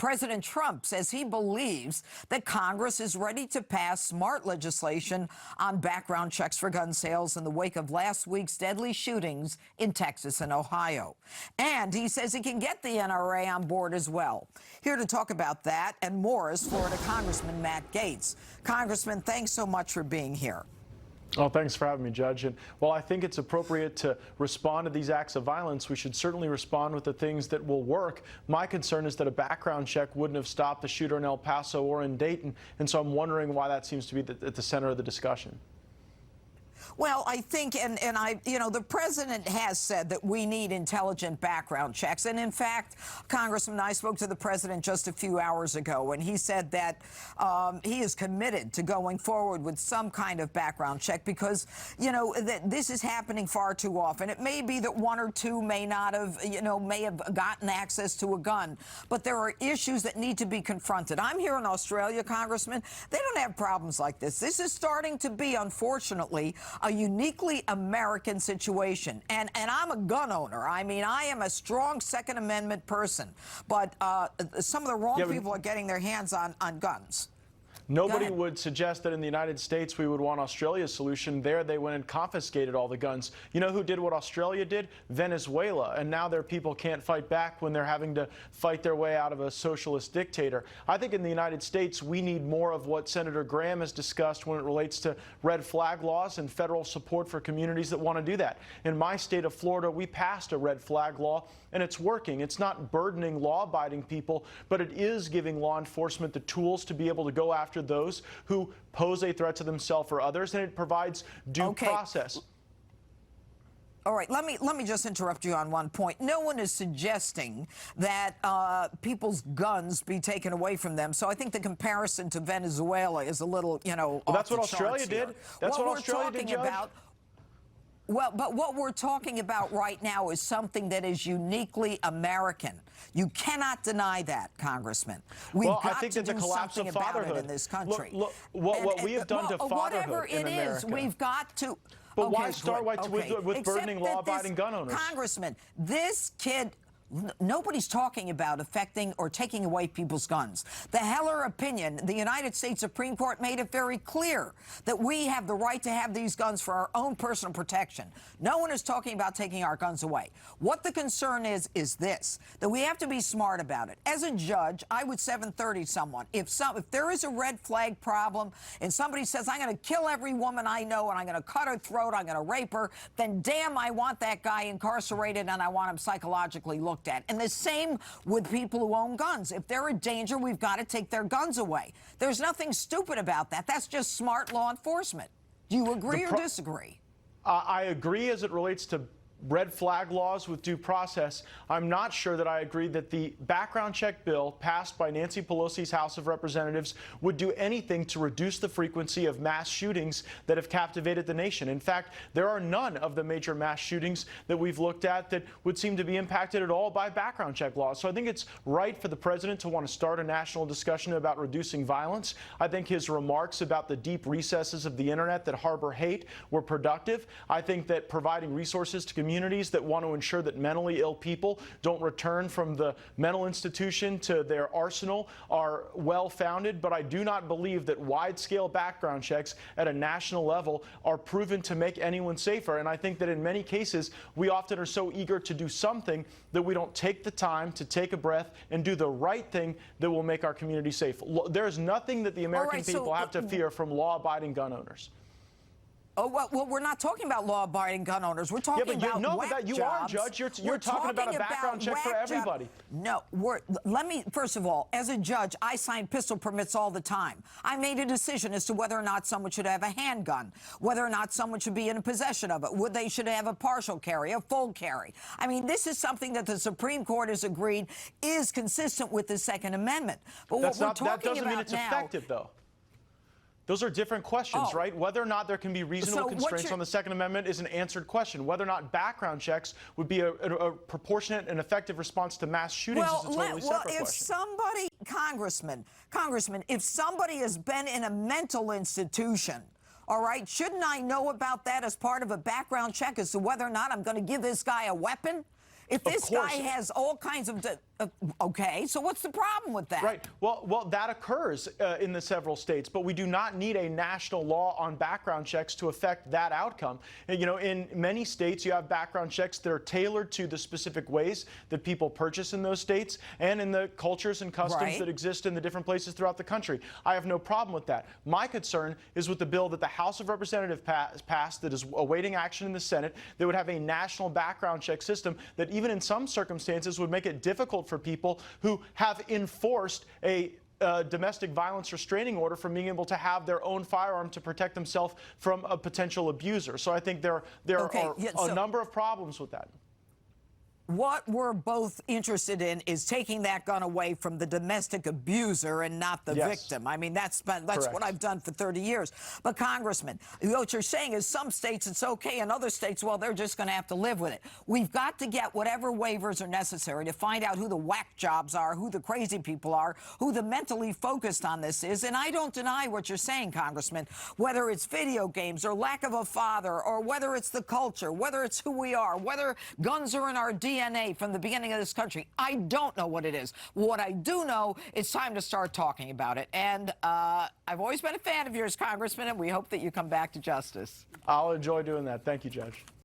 President Trump says he believes that Congress is ready to pass smart legislation on background checks for gun sales in the wake of last week's deadly shootings in Texas and Ohio. And he says he can get the NRA on board as well. Here to talk about that and more is Florida Congressman Matt Gaetz. Congressman, thanks so much for being here. Oh, thanks for having me, Judge. And while I think it's appropriate to respond to these acts of violence, we should certainly respond with the things that will work. My concern is that a background check wouldn't have stopped the shooter in El Paso or in Dayton, and so I'm wondering why that seems to be at the center of the discussion. Well, I think, the president has said that we need intelligent background checks. And in fact, Congressman, I spoke to the president just a few hours ago, and he said that he is committed to going forward with some kind of background check because, that this is happening far too often. It may be that one or two may not have, may have gotten access to a gun, but there are issues that need to be confronted. I'm here in Australia, Congressman. They don't have problems like this. This is starting to be, unfortunately, a uniquely American situation. And I'm a gun owner. I mean, I am a strong Second Amendment person. But some of the wrong people are getting their hands on guns. Nobody would suggest that in the United States we would want Australia's solution. There they went and confiscated all the guns. You know who did what Australia did? Venezuela. And now their people can't fight back when they're having to fight their way out of a socialist dictator. I think in the United States we need more of what Senator Graham has discussed when it relates to red flag laws and federal support for communities that want to do that. In my state of Florida, we passed a red flag law, and it's working. It's not burdening law-abiding people, but it is giving law enforcement the tools to be able to go after those who pose a threat to themselves or others, and it provides due process. All right, let me just interrupt you on one point. No one is suggesting that people's guns be taken away from them. So I think the comparison to Venezuela is a little, well, that's what Australia did. That's what Australia did, Judge. Well, but what we're talking about right now is something that is uniquely American. You cannot deny that, Congressman. We've got to do something about it in this country. Look, what we have done to fatherhood in America. Whatever it is, we've got to. But why start with burdening law-abiding gun owners? Congressman, this kid. Nobody's talking about affecting or taking away people's guns. The Heller opinion, the United States Supreme Court made it very clear that we have the right to have these guns for our own personal protection. No one is talking about taking our guns away. What the concern is this, that we have to be smart about it. As a judge, I would 730 someone. If there is a red flag problem and somebody says, I'm going to kill every woman I know and I'm going to cut her throat, I'm going to rape her, then damn, I want that guy incarcerated and I want him psychologically looked at. And the same with people who own guns. If they're a danger, we've got to take their guns away. There's nothing stupid about that. That's just smart law enforcement. Do you agree or disagree? I agree as it relates to red flag laws with due process. I'm not sure that I agree that the background check bill passed by Nancy Pelosi's House of Representatives would do anything to reduce the frequency of mass shootings that have captivated the nation. In fact, there are none of the major mass shootings that we've looked at that would seem to be impacted at all by background check laws. So I think it's right for the president to want to start a national discussion about reducing violence. I think his remarks about the deep recesses of the internet that harbor hate were productive. I think that providing resources to communities that want to ensure that mentally ill people don't return from the mental institution to their arsenal are well-founded, but I do not believe that wide-scale background checks at a national level are proven to make anyone safer. And I think that in many cases, we often are so eager to do something that we don't take the time to take a breath and do the right thing that will make our community safe. There is nothing that the American people have to fear from law-abiding gun owners. Oh, well, we're not talking about law-abiding gun owners. We're talking about whack you jobs. are, Judge. You're talking about a background check for everybody. No, first of all, as a judge, I sign pistol permits all the time. I made a decision as to whether or not someone should have a handgun, whether or not someone should be in possession of it, they should have a partial carry, a full carry. I mean, this is something that the Supreme Court has agreed is consistent with the Second Amendment. But that doesn't mean it's effective, though. Those are different questions, right? Whether or not there can be reasonable constraints on the Second Amendment is an answered question. Whether or not background checks would be a proportionate and effective response to mass shootings is a totally separate question. If somebody, Congressman, if somebody has been in a mental institution, all right, shouldn't I know about that as part of a background check as to whether or not I'm going to give this guy a weapon? If this guy has all kinds of Okay, so what's the problem with that? Right. Well, that occurs in the several states, but we do not need a national law on background checks to affect that outcome. And, you know, in many states, you have background checks that are tailored to the specific ways that people purchase in those states and in the cultures and customs that exist in the different places throughout the country. I have no problem with that. My concern is with the bill that the House of Representatives passed that is awaiting action in the Senate that would have a national background check system that even in some circumstances would make it difficult for people who have enforced a domestic violence restraining order from being able to have their own firearm to protect themselves from a potential abuser. So I think there are a number of problems with that. What we're both interested in is taking that gun away from the domestic abuser and not the victim. I mean, that's what I've done for 30 years. But, Congressman, what you're saying is some states it's okay, and other states, well, they're just going to have to live with it. We've got to get whatever waivers are necessary to find out who the whack jobs are, who the crazy people are, who the mentally focused on this is. And I don't deny what you're saying, Congressman, whether it's video games or lack of a father, or whether it's the culture, whether it's who we are, whether guns are in our DNA from the beginning of this country. I don't know what it is. What I do know, it's time to start talking about it. And I've always been a fan of yours, Congressman, and we hope that you come back to justice. I'll enjoy doing that. Thank you, Judge.